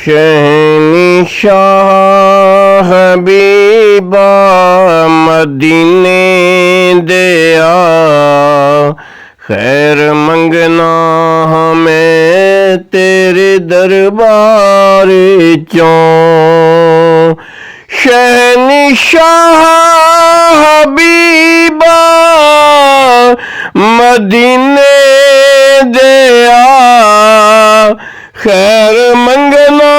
शहंशाह Habiba मदीने दिया खैर मंगना हमें तेरे दरबार चों। शहंशाह हबीबा मदीने दिया खैर मंगना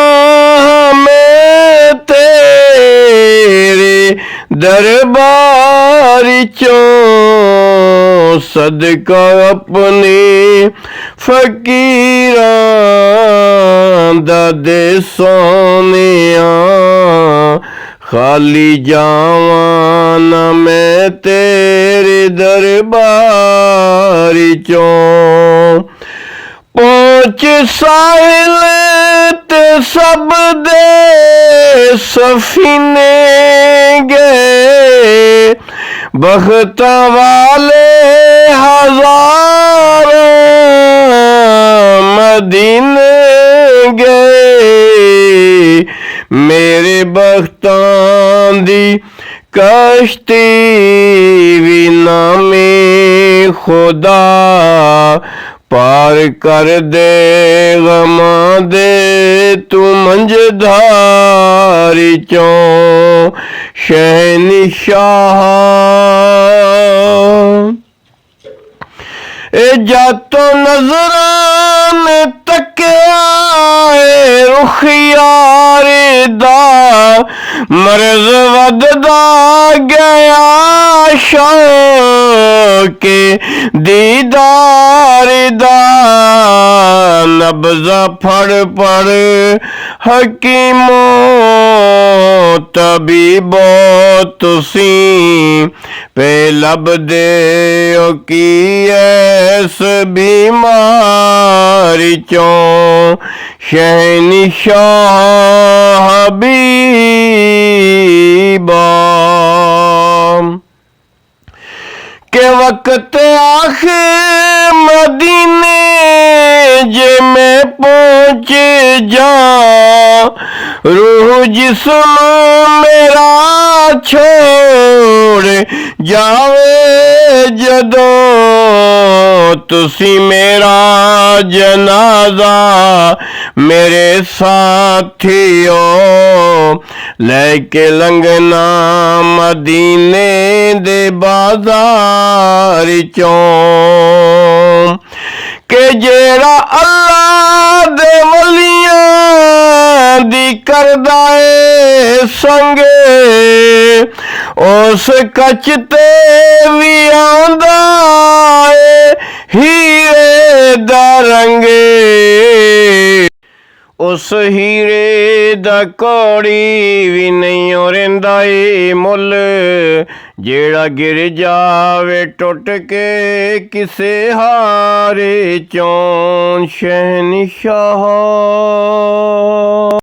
हमें तेरे दरबार चों। सदका अपने फकीरां दा दे सोनिया खाली जावां ना मैं तेरे दरबार चों। पहुँच साहिल ते सब दे सफीने गए बख्त वाले हज़ारों मदीने गए। मेरे बख्तां दी कश्ती भी नामे खुदा पार कर दे गमा दे तू मंझधारी चों। शहंशाह जातो नजरान तकिया रुख यार दा मर्ज वधदा गया शौके दीदार दा। नब्ज़ फड़ फड़ हकीमों तबीबो तुसी पे लब दे की ऐस बीमारी चों। शहंशाह हबीबा के वक्त आखिर मदीने जे मैं पहुँच जा रूह जिस्म मेरा छोड़ जावे जदों तुसी मेरा जनाजा मेरे साथियों लेके लंघना मदीने दे बाजार चों। के जेड़ा अल्लाह दे वलियां दी करदा ए संगे उस कच ते भी आंदा ए हीरे दा रंगे। उस हीरे दा कौड़ी भी नहीं ओरेंदा ए मुल जेड़ा गिर जावे टुट के किसे हारे चों। शहंशाह